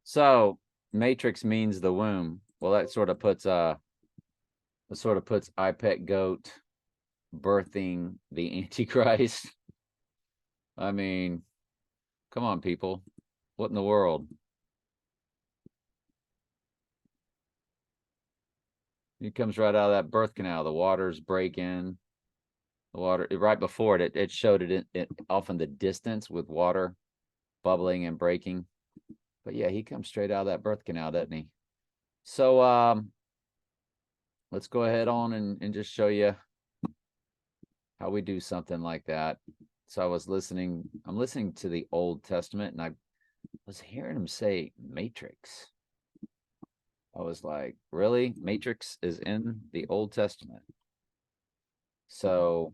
So matrix means the womb. Well, that sort of puts IPEC goat birthing the Antichrist. I mean, come on, people. What in the world? He comes right out of that birth canal. The waters break in. The water right before it showed it off in the distance with water bubbling and breaking. But yeah, he comes straight out of that birth canal, doesn't he? So let's go ahead on and just show you how we do something like that. So I'm listening to the Old Testament, and I was hearing him say matrix. I was like, really? Matrix is in the Old Testament. So,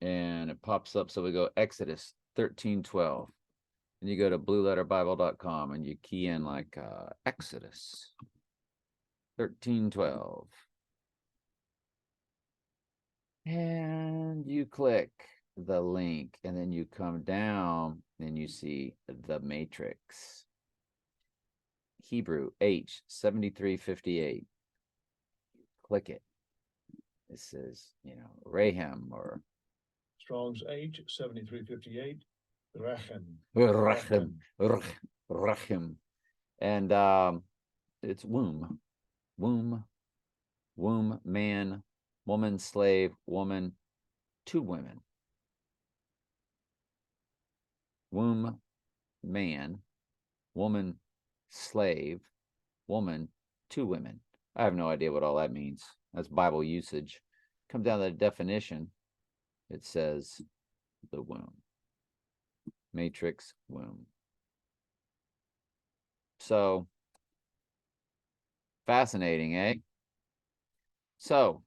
and it pops up. So we go Exodus 13:12. And you go to blueletterbible.com and you key in like Exodus 13:12. And you click the link, and then you come down and you see the matrix. Hebrew H 7358. Click it. It says, Raham or Strong's H 7358. Rachem. And it's womb, man, woman, slave, woman, two women. Womb, man, woman, slave, woman, two women. I have no idea what all that means. That's Bible usage. Come down to the definition. It says the womb. Matrix womb. So fascinating, eh? So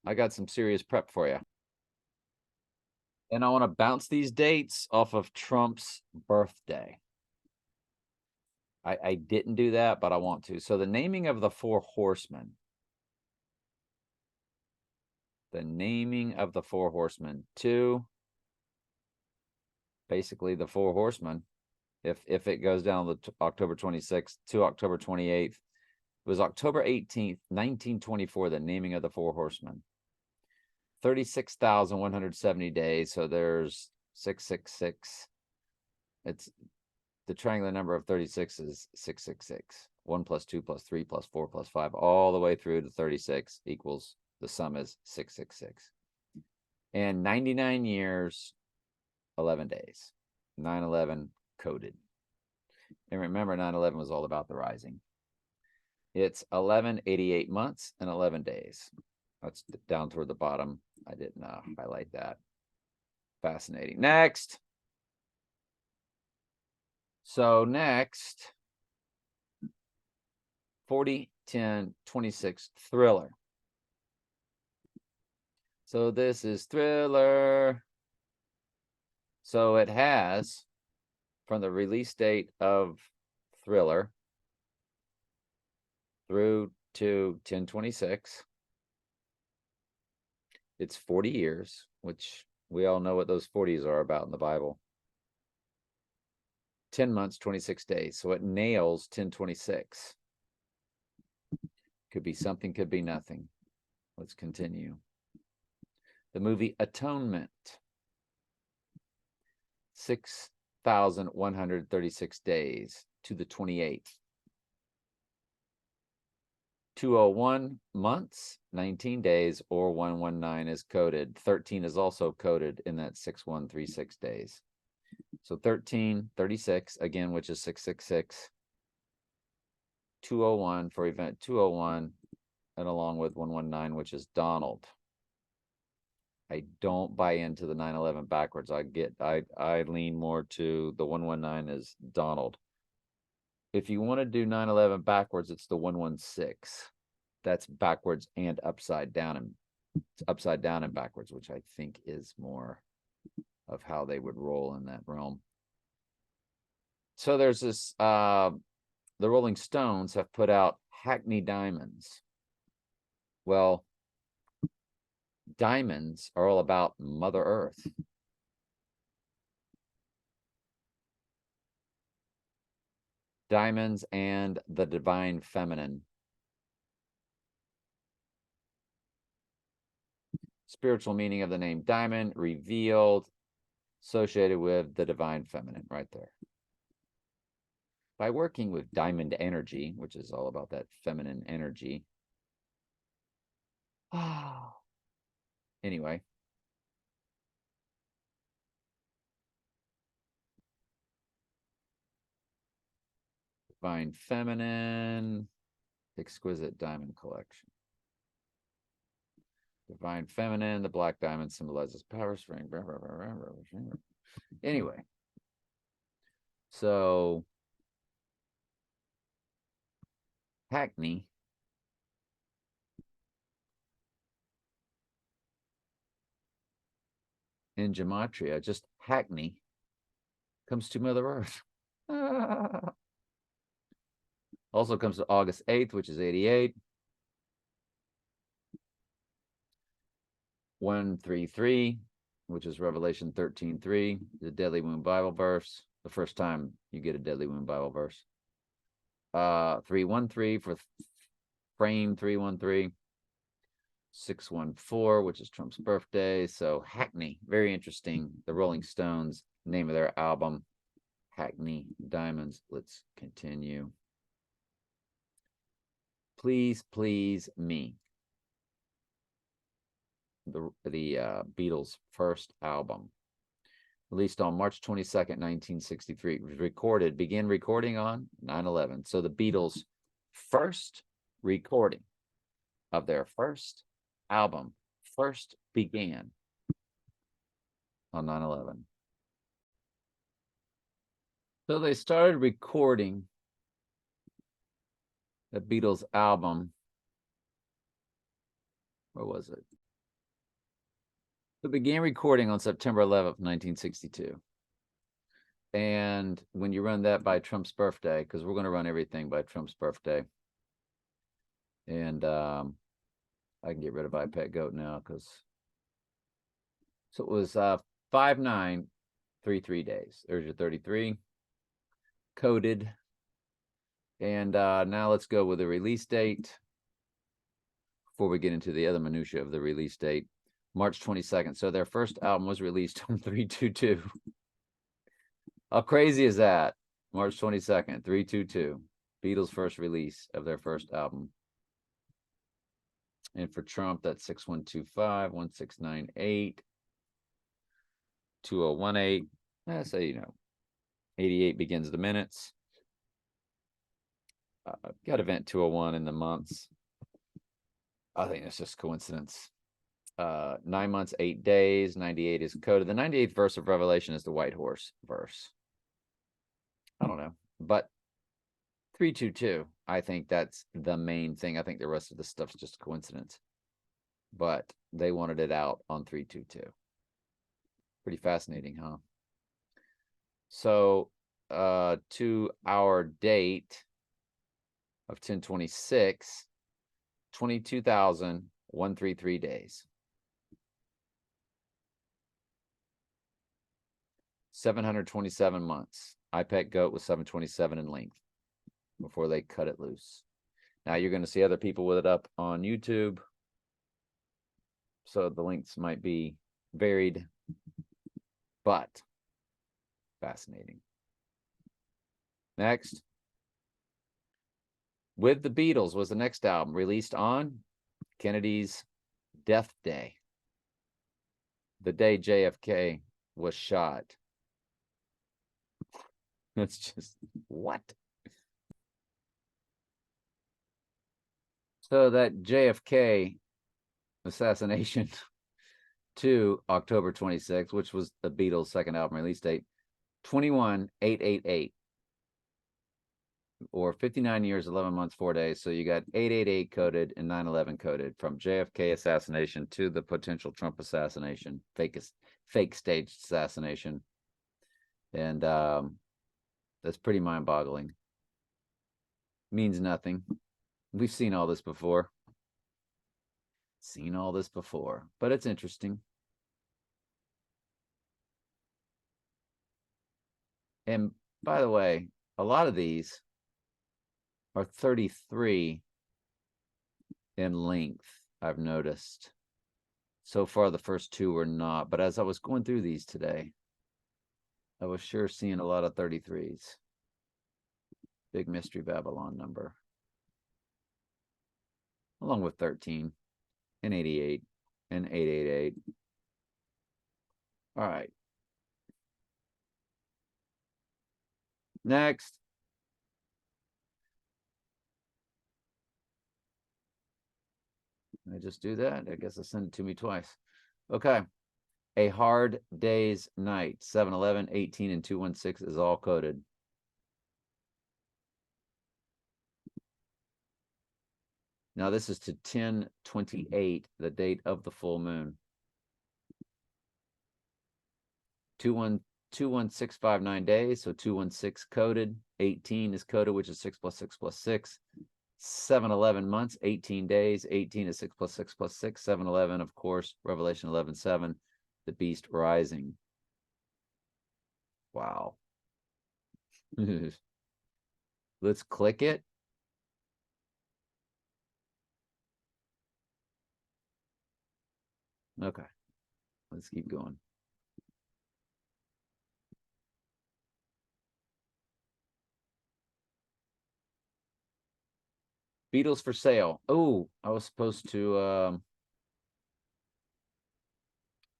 I got some serious prep for you. And I want to bounce these dates off of Trump's birthday. I didn't do that, but I want to. So the naming of the four horsemen. The naming of the four horsemen. Basically the four horsemen. If it goes down to October 26th to October 28th, it was October 18th, 1924, the naming of the four horsemen. 36,170 days. So there's 666. It's the triangular number of 36 is 666. 1 plus 2 plus 3 plus 4 plus 5, all the way through to 36 equals, the sum is 666. And 99 years, 11 days. 9/11 coded. And remember, 9/11 was all about the rising. It's 1188 months and 11 days. That's down toward the bottom. I didn't highlight that. Fascinating. Next. So next, 40-10-26 Thriller. So this is Thriller. So it has, from the release date of Thriller through to 10/26, it's 40 years, which we all know what those 40s are about in the Bible. 10 months, 26 days. So it nails 10/26. Could be something, could be nothing. Let's continue. The movie Atonement. 6,136 days to the 28th. 201 months, 19 days, or 119 is coded. 13 is also coded in that 6136 days. So 1336, again, which is 666. 201 for event 201, and along with 119, which is Donald. I don't buy into the 9/11 backwards. I lean more to the 119 is Donald. If you want to do 9/11 backwards, it's the 116. That's backwards and upside down, and it's upside down and backwards, which I think is more of how they would roll in that realm. So there's this, the Rolling Stones have put out Hackney Diamonds. Well, diamonds are all about Mother Earth. Diamonds and the Divine Feminine. Spiritual meaning of the name diamond revealed, associated with the divine feminine, right there. By working with diamond energy, which is all about that feminine energy. Anyway. Divine Feminine, exquisite diamond collection. Divine Feminine, the black diamond symbolizes power, strength. Anyway, so Hackney in gematria, just Hackney, comes to Mother Earth. Also comes to August 8th, which is 88. 133, which is Revelation 13:3, the Deadly Wound Bible verse. The first time you get a Deadly Wound Bible verse. 313 for frame 313. 614, which is Trump's birthday. So Hackney, very interesting. The Rolling Stones, name of their album, Hackney Diamonds. Let's continue. Please, Please Me. The Beatles' first album, released on March 22nd, 1963. It was began recording on 9/11. So the Beatles' first recording of their first album first began on 9/11. So they started recording the Beatles album. Where was it? It began recording on September 11th, 1962. And when you run that by Trump's birthday, because we're going to run everything by Trump's birthday. And I can get rid of iPad Goat now because. So it was 5933 days. There's your 33 coded. And now let's go with the release date before we get into the other minutia of the release date. March 22nd. So their first album was released on 3/22. How crazy is that? March 22nd, 3/22. Beatles' first release of their first album. And for Trump, that's 6125, 1698, 2018. So, 88 begins the minutes. Got event 201 in the months. I think it's just coincidence. 9 months, 8 days. 98 is coded. The 98th verse of Revelation is the white horse verse. I don't know, but 3/22. I think that's the main thing. I think the rest of the stuff's just coincidence, but they wanted it out on 3/22. Pretty fascinating, huh? So, to our date of 10/26, 22,133 days. 727 months. iPet Goat was 727 in length before they cut it loose. Now you're going to see other people with it up on YouTube. So the lengths might be varied, but fascinating. Next. With the Beatles was the next album, released on Kennedy's death day, the day JFK was shot. That's just what? So that JFK assassination to October 26th, which was the Beatles' second album release date, 21,888. Or 59 years, 11 months, 4 days. So you got 888 coded and 9/11 coded from JFK assassination to the potential Trump assassination, fake staged assassination. And that's pretty mind-boggling. Means nothing. We've seen all this before. But it's interesting. And by the way, a lot of these are 33 in length, I've noticed. So far, the first two were not, but as I was going through these today, I was sure seeing a lot of 33s. Big Mystery Babylon number. Along with 13 and 88 and 888. All right. Next. I just do that? I guess I sent it to me twice. Okay. A Hard Day's Night. 711, 18, and 216 is all coded. Now this is to 10/28, the date of the full moon. 21659 days, so 216 coded. 18 is coded, which is 6 plus 6 plus 6. 711 months, 18 days. 18 is 6 plus 6 plus 6. 711, of course, Revelation 11:7, the beast rising. Wow. Let's click it. Okay, let's keep going. Beatles for sale. Oh, I was supposed to,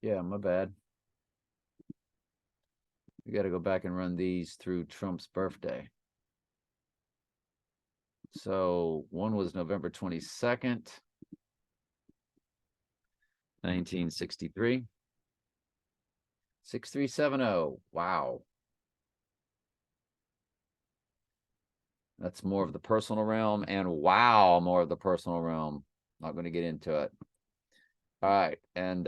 yeah, my bad. We got to go back and run these through Trump's birthday. So one was November 22nd, 1963. 6370. Wow. That's more of the personal realm. And wow, more of the personal realm. Not going to get into it. All right. And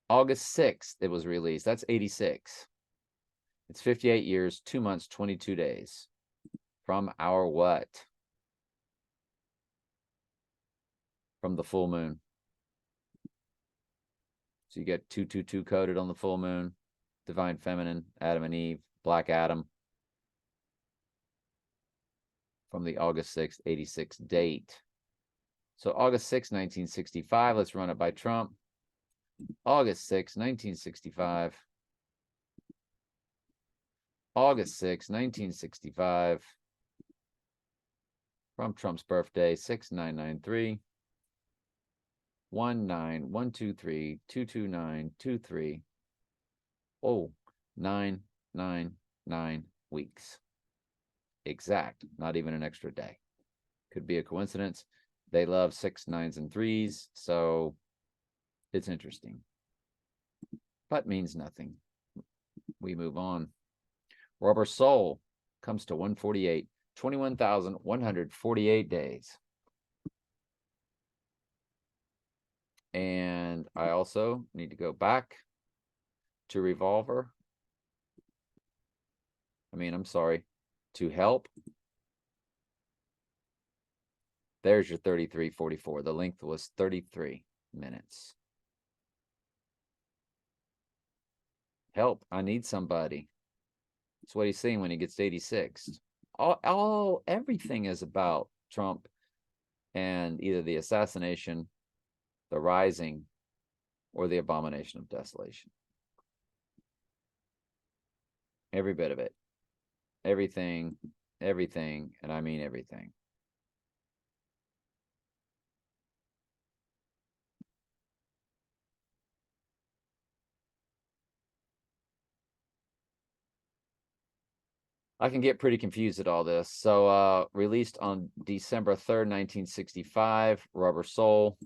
August 6th, it was released. That's 86. It's 58 years, 2 months, 22 days from our what? From the full moon. So you get 222 coded on the full moon, divine feminine, Adam and Eve, Black Adam. From the August 6th, 86 date. So August 6th, 1965. Let's run it by Trump. August 6th, 1965. August 6th, 1965. From Trump's birthday, 6993. 19123229223. Oh, 999 weeks. Exact, not even an extra day. Could be a coincidence. They love 6, 9s, and 3s, so it's interesting. But means nothing. We move on. Rubber Soul comes to 148. 21,148 days. And I also need to go back to Revolver. I'm sorry, to Help. There's your 3344. The length was 33 minutes. Help, I need somebody. That's what he's saying when he gets to 86. Everything is about Trump and either the assassination, the rising, or the abomination of desolation. Every bit of it. Everything, and I mean everything. I can get pretty confused at all this. So released on December 3rd, 1965, Rubber Soul.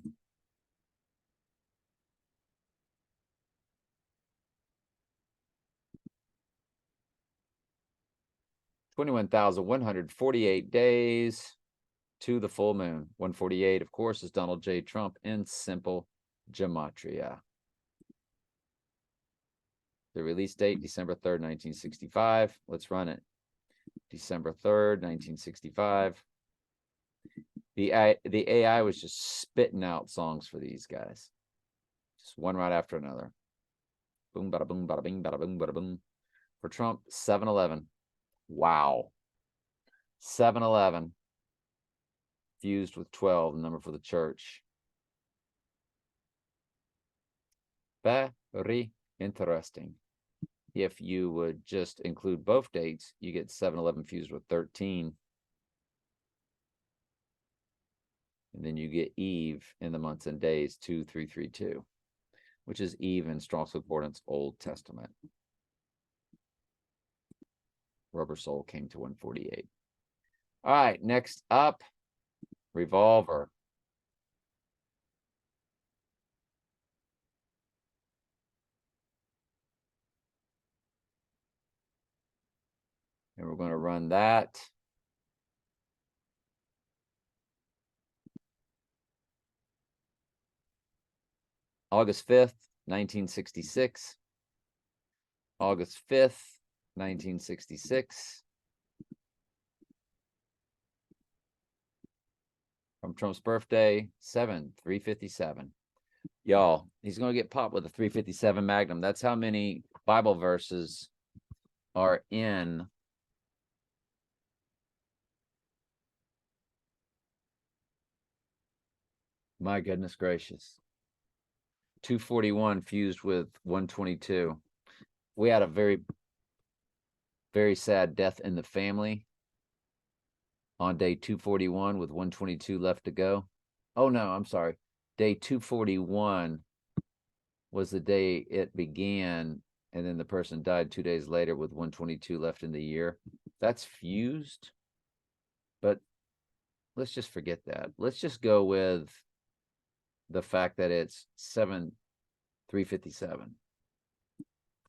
$21,148 days to the full moon. 148, of course, is Donald J. Trump in simple gematria. The release date, December 3rd, 1965. Let's run it. December 3rd, 1965. The AI was just spitting out songs for these guys. Just one right after another. Boom, bada boom, bada bing, bada boom, bada boom. For Trump, 7-Eleven. Wow. 7-Eleven fused with 12, the number for the church. Very interesting. If you would just include both dates, you get 7-Eleven fused with 13. And then you get Eve in the months and days 2332, which is Eve in Strong's Concordance Old Testament. Rubber Soul came to 148. All right, next up, Revolver. And we're going to run that. August 5th, 1966. August 5th, 1966. From Trump's birthday, 7/357. Y'all, he's going to get popped with a 357 Magnum. That's how many Bible verses are in my goodness gracious. 241 fused with 122. We had a very, very sad death in the family on day 241 with 122 left to go. Oh, no, I'm sorry. Day 241 was the day it began, and then the person died 2 days later with 122 left in the year. That's fused, but let's just forget that. Let's just go with the fact that it's 7/357,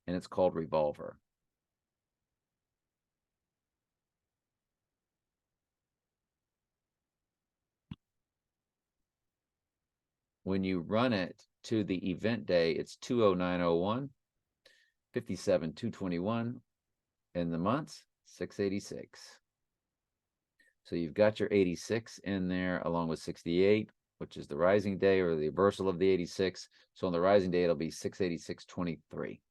and it's called Revolver. When you run it to the event day, it's 20901, 57/221, and the months 686. So you've got your 86 in there along with 68, which is the rising day or the reversal of the 86. So on the rising day, it'll be 68623.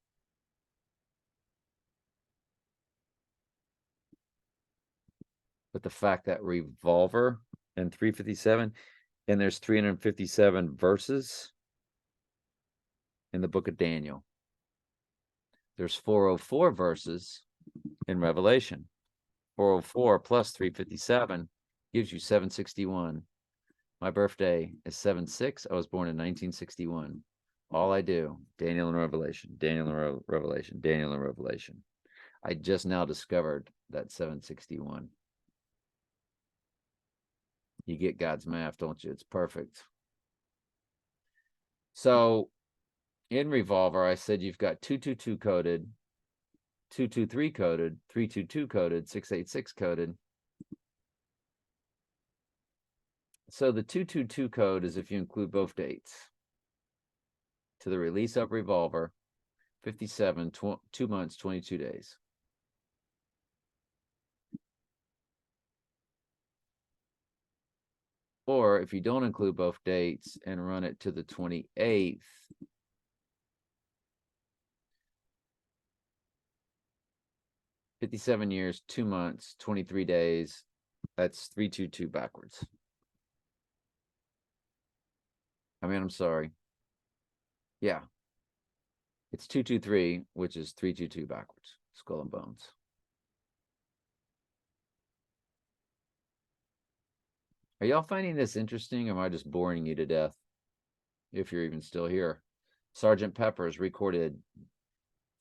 But the fact that Revolver and 357, and there's 357 verses in the book of Daniel. There's 404 verses in Revelation. 404 plus 357 gives you 761. My birthday is 7/6. I was born in 1961. All I do, Daniel and Revelation, Daniel and Revelation, Daniel and Revelation. I just now discovered that 761. You get God's math, don't you? It's perfect. So in Revolver, I said you've got 222 coded, 223 coded, 322 coded, 686 coded. So the 222 code is if you include both dates. To the release of Revolver, 57, 2 months, 22 days. Or if you don't include both dates and run it to the 28th, $57 years, 2 months, 23 days. That's 322 backwards. I mean, I'm sorry. Yeah. It's 223, which is 322 backwards. Skull and Bones. Are y'all finding this interesting, or am I just boring you to death? If you're even still here. Sergeant Pepper's recorded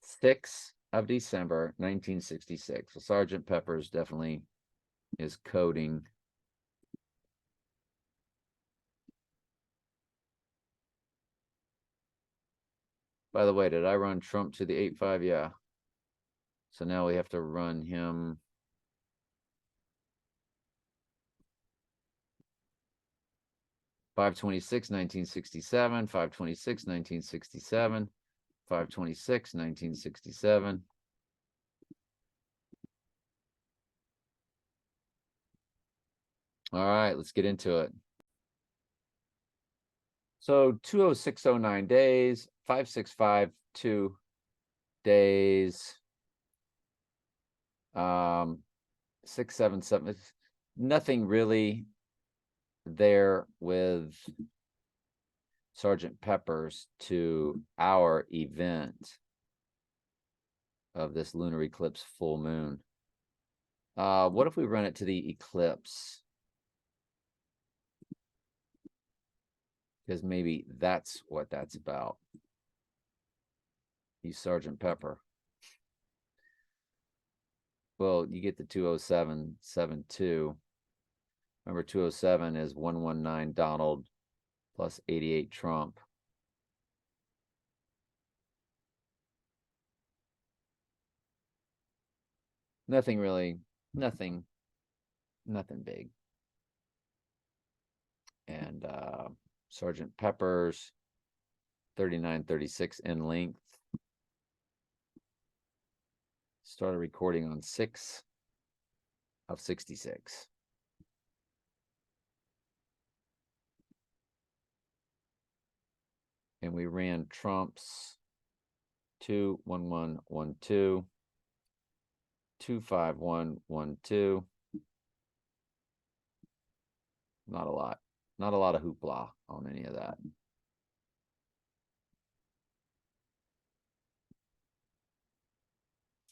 6th of December, 1966. So Sergeant Pepper's definitely is coding. By the way, did I run Trump to the 8-5? Yeah. So now we have to run him. $5/26, 1967, $5/26, 1967, $5/26, 1967. All right, let's get into it. So 20609 days, 5652 days. 6, 7, 7. Nothing really there with Sergeant Pepper's to our event of this lunar eclipse full moon. What if we run it to the eclipse? Because maybe that's what that's about. He's Sergeant Pepper. Well, you get the 20772. Remember, 207 is 119 Donald plus 88 Trump. Nothing really, nothing big. And Sergeant Pepper's 3936 in length. Started recording on 6 of 66. And we ran Trump's 21112, 25112. Not a lot. Not a lot of hoopla on any of that.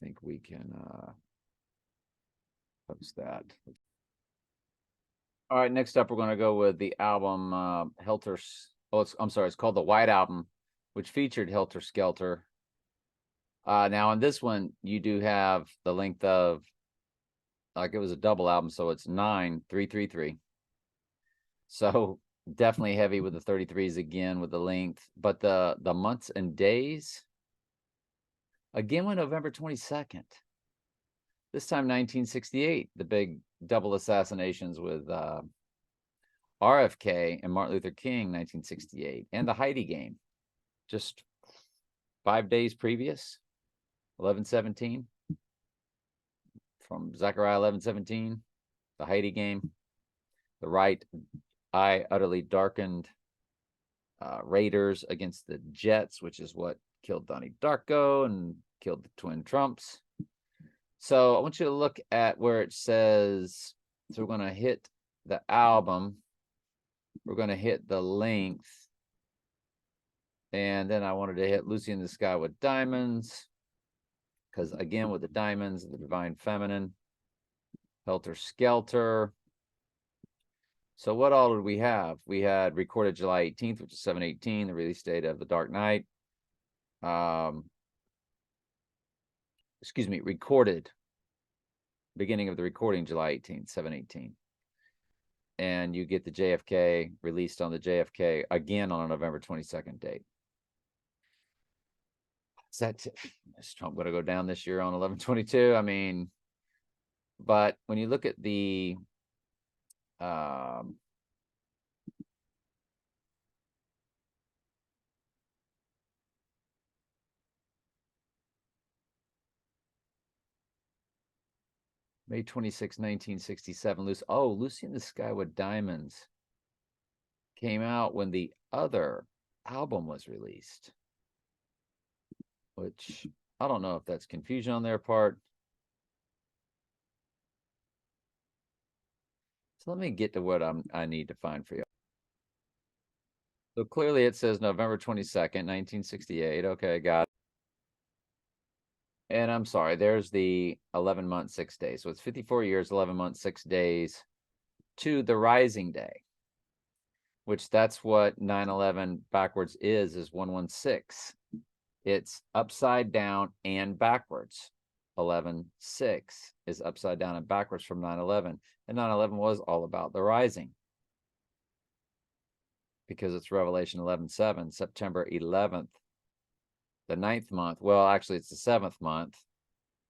I think we can post that. All right, next up, we're going to go with the album Helter. Oh, I'm sorry, it's called the White Album, which featured Helter Skelter. Now, on this one, you do have the length of, like, it was a double album, so it's 9,333. So definitely heavy with the 33s again with the length, but the months and days again with November 22nd. This time 1968, the big double assassinations with RFK and Martin Luther King, 1968, and the Heidi game, just 5 days previous, 11/17, from Zechariah 11/17, the Heidi game, the right eye utterly darkened, Raiders against the Jets, which is what killed Donnie Darko and killed the twin Trumps. So I want you to look at where it says, so we're going to hit the album, we're going to hit the length, and then I wanted to hit Lucy in the Sky with Diamonds, because again, with the diamonds, the divine feminine, Helter Skelter. So what all did we have? We had recorded July 18th, which is 7/18, the release date of The Dark Knight. Excuse me, recorded, beginning of the recording, July 18th, 7/18. And you get the JFK, released on the JFK, again on a November 22nd date. Is Trump going to go down this year on 11/22? I mean, but when you look at the May 26, 1967, Lucy in the Sky with Diamonds came out when the other album was released, which I don't know if that's confusion on their part. So let me get to what I need to find for you. So clearly it says November 22nd, 1968. Okay, got it. And I'm sorry, there's the 11 months, 6 days. So it's 54 years, 11 months, 6 days to the rising day, which that's what 9/11 backwards is 116. It's upside down and backwards. 11/6 is upside down and backwards from 9/11. And 9/11 was all about the rising, because it's Revelation 11:7, September 11th, the 9th month. Well, actually, it's the 7th month,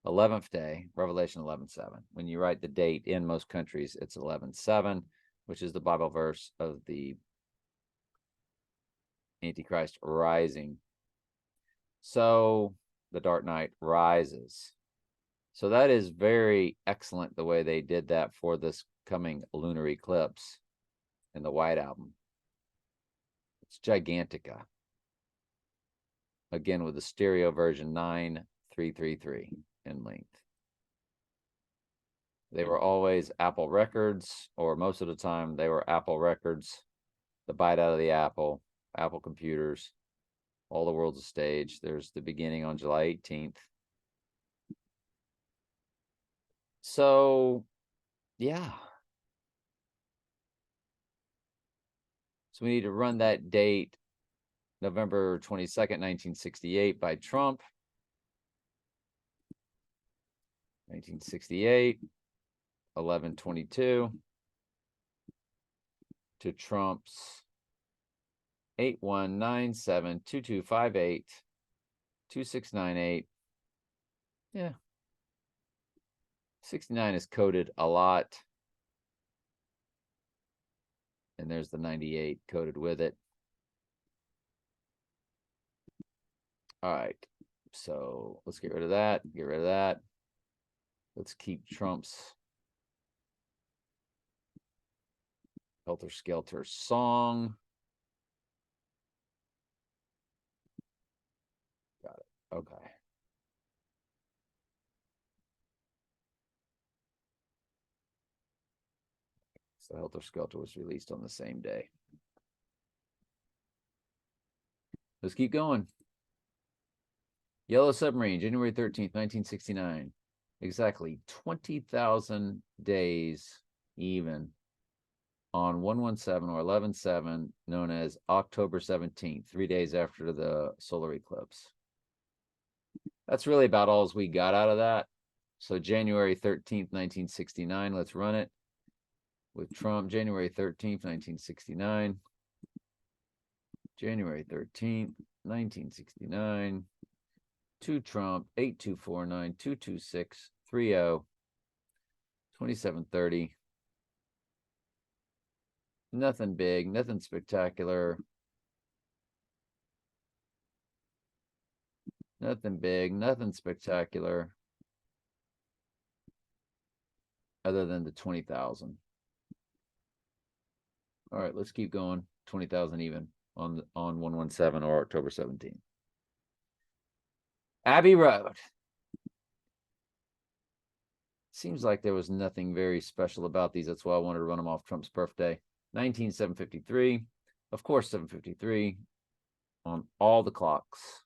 11th day, Revelation 11:7. When you write the date in most countries, it's 11/7, which is the Bible verse of the Antichrist rising. So the Dark Knight rises. So that is very excellent the way they did that for this coming lunar eclipse in the White Album. It's Gigantica. again with the stereo version 9333 in length. They were always Apple Records, or most of the time they were Apple Records, the bite out of the Apple, Apple computers, All the World's a Stage. There's the beginning on July 18th. So, yeah. So we need to run that date, November 22nd, 1968 by Trump. 1968, 11/22 to Trump's 819722582698. Yeah. 69 is coded a lot. And there's the 98 coded with it. All right. So let's get rid of that. Get rid of that. Let's keep Trump's Helter Skelter song. Got it. Okay. So Helter Skelter was released on the same day. Let's keep going. Yellow Submarine, January 13th, 1969. Exactly 20,000 days even on 117 or 11/7, known as October 17th, 3 days after the solar eclipse. That's really about all as we got out of that. So January 13th, 1969, let's run it with Trump. January 13th, 1969. January 13th, 1969. To Trump, 82492263 2730. Nothing big, nothing spectacular. Nothing big, nothing spectacular. Other than the 20,000. All right, let's keep going. 20,000 even on 117 or October 17th. Abbey Road. Seems like there was nothing very special about these. That's why I wanted to run them off Trump's birthday. 19753. Of course, 753 on all the clocks.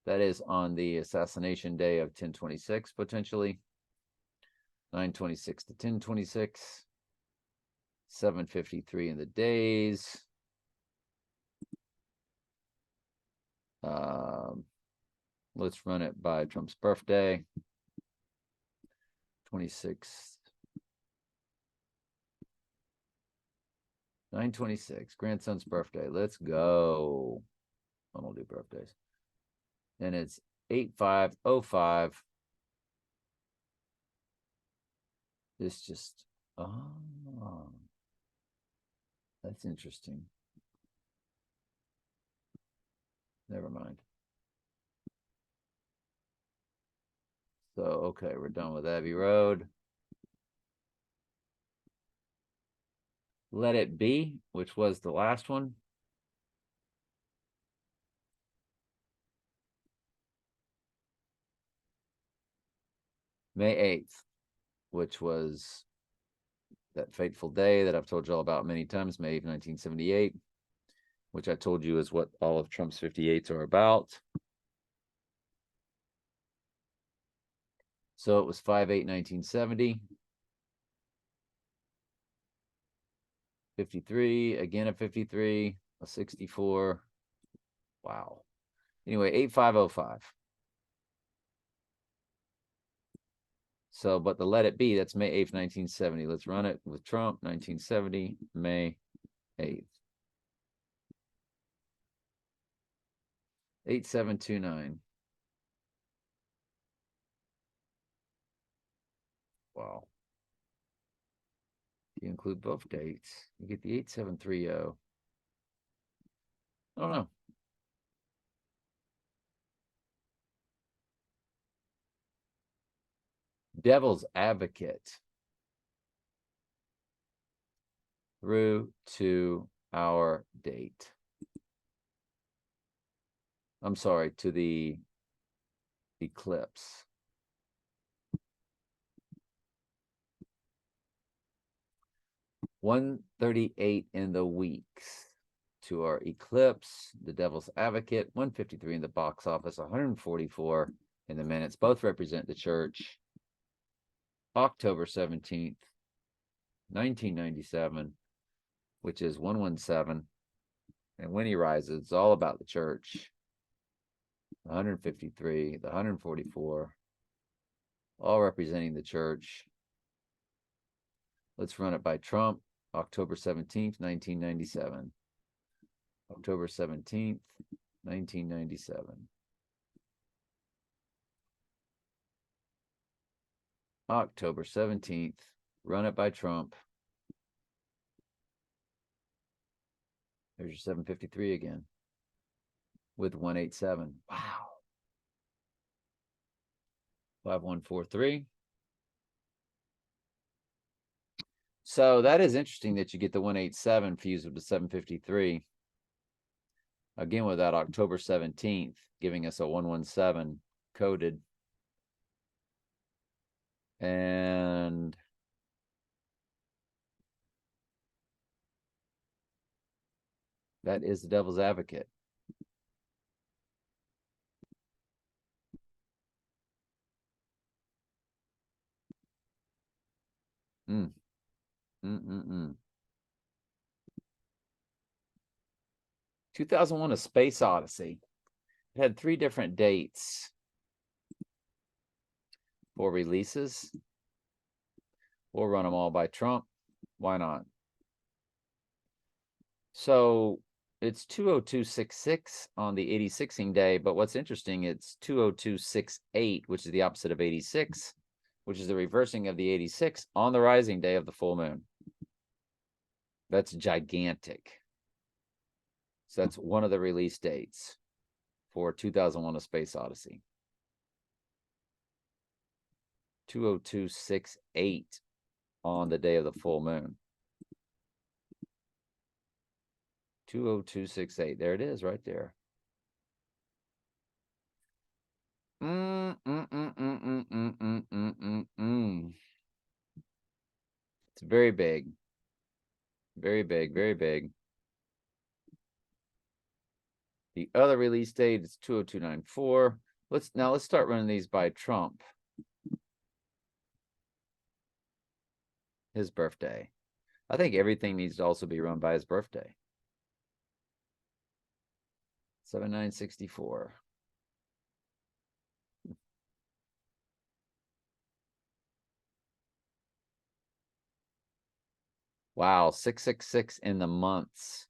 That is on the assassination day of 1026, potentially. 926 to 1026. 753 in the days. Let's run it by Trump's birthday. 26th. 9/26, grandson's birthday. Let's go. I don't do birthdays. And it's 8505. This just, that's interesting. Never mind. So, okay, we're done with Abbey Road. Let It Be, which was the last one. May 8th, which was that fateful day that I've told you all about many times, May 8th, 1978, which I told you is what all of Trump's 58s are about. So it was 5/8/1970. 53, again a 53, a 64. Wow. Anyway, 8505. So, but the Let It Be, that's May 8th, 1970. Let's run it with Trump, 1970, May 8th. 8729. Wow. If you include both dates, you get the 8730. I don't know. Devil's Advocate. Through to our date. I'm sorry, to the eclipse. $138 in the weeks to our eclipse, the Devil's Advocate, 153 in the box office, 144 in the minutes. Both represent the church. October 17th, 1997, which is 117. And when he rises, it's all about the church. 153, the 144, all representing the church. Let's run it by Trump, October 17th, 1997. October 17th, 1997. October 17th, run it by Trump. There's your 753 again with 187. Wow. 5143. So that is interesting that you get the 187 fused with the 753. Again, with that October 17th, giving us a 117 coded. And that is the Devil's Advocate. Mm. 2001: A Space Odyssey. It had 3 different dates for releases. We'll run them all by Trump. Why not? So it's 20266 on the 86ing day, but what's interesting, it's 20268, which is the opposite of 86, which is the reversing of the 86 on the rising day of the full moon. That's gigantic. So that's one of the release dates for 2001: A Space Odyssey. 20268 on the day of the full moon. 20268. There it is right there. It's very big. Very big, very big. The other release date is 20294. Let's start running these by Trump. His birthday. I think everything needs to also be run by his birthday. 7964. Wow, 666 in the months.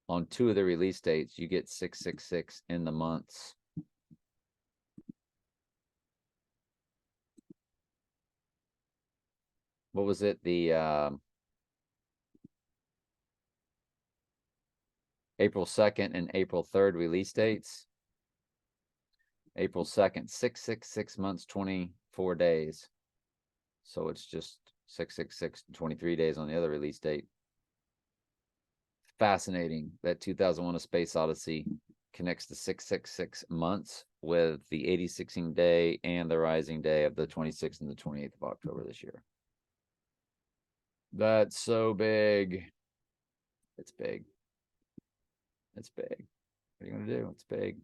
On 2 of the release dates, you get 666 in the months. What was it? The April 2nd and April 3rd release dates. April 2nd, 666 months, 24 days. So it's just 666, 23 days on the other release date. Fascinating that 2001: A Space Odyssey connects the 666 months with the 86ing day and the rising day of the 26th and the 28th of October this year. That's so big. It's big. It's big. What are you going to do? It's big.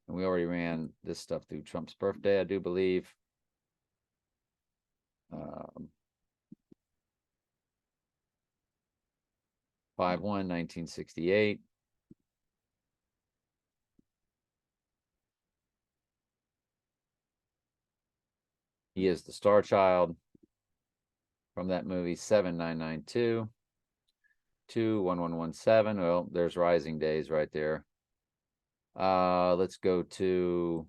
And we already ran this stuff through Trump's birthday, I do believe. 5/1, 1968. He is the star child from that movie. 7992. 21117. Well, there's rising days right there. Let's go to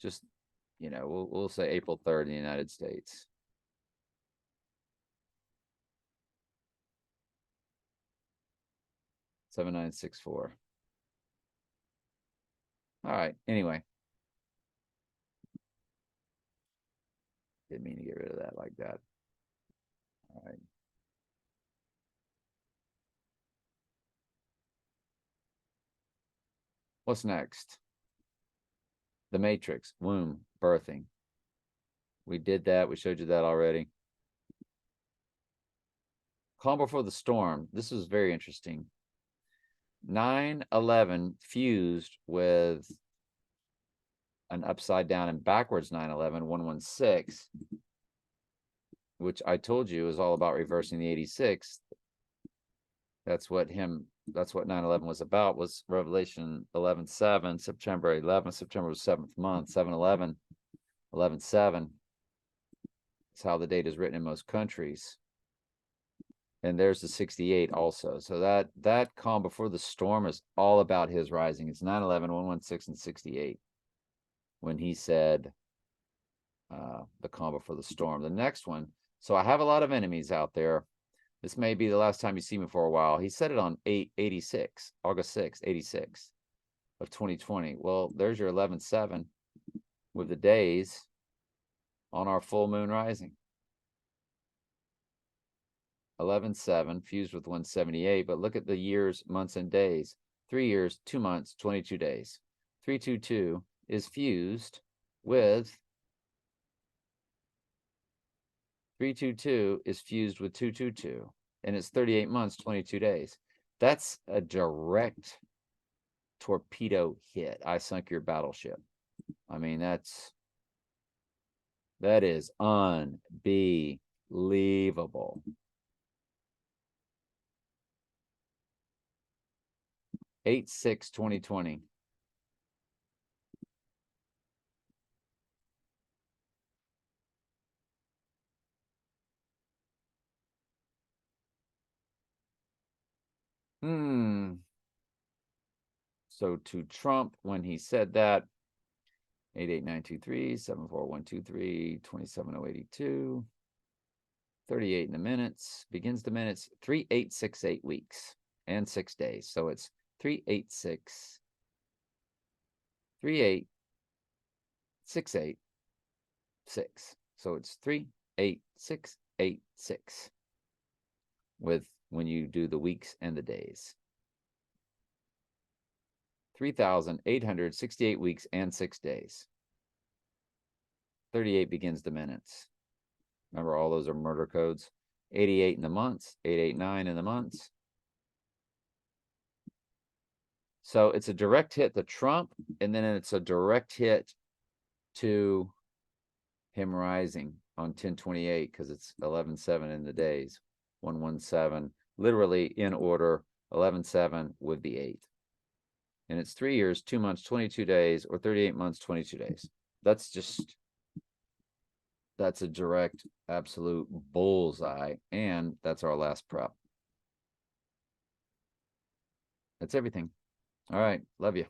just, we'll say April 3rd in the United States. $7964. All right. Anyway, didn't mean to get rid of that like that. All right. What's next? The Matrix, womb, birthing. We did that. We showed you that already. Calm Before the Storm. This was very interesting. 9/11 fused with an upside down and backwards 9/11, 116, which I told you is all about reversing the 86. That's what 9/11 was about, was Revelation 11:7, September 11th. September was 7th month, 7/11, 11/7. It's how the date is written in most countries. And there's the 68 also. So that calm before the storm is all about his rising. It's 9/11, 116, and 68. When he said the calm before the storm. The next one. So I have a lot of enemies out there. This may be the last time you see me for a while. He said it on 8/86, August 6th, 86 of 2020. Well, there's your 11/7 with the days on our full moon rising. 11/7 fused with 178, but look at the years, months, and days. 3 years, 2 months, 22 days. 322 is fused with 322 is fused with 222, and it's 38 months, 22 days. That's a direct torpedo hit. I sunk your battleship. I mean, that is unbelievable. 8/6/2020. So to Trump, when he said that, 88923, 74123, 27082, 38 in the minutes, begins the minutes, 3868 weeks and 6 days. So it's 386, 38686. So it's 38686 with when you do the weeks and the days. 3,868 weeks and 6 days. 38 begins the minutes. Remember, all those are murder codes. 88 in the months, 889 in the months. So it's a direct hit to Trump, and then it's a direct hit to him rising on 10/28 because it's 11/7 in the days. 117, literally in order, 11/7 with the 8. And it's 3 years, 2 months, 22 days, or 38 months, 22 days. That's a direct, absolute bullseye. And that's our last prep. That's everything. All right. Love you.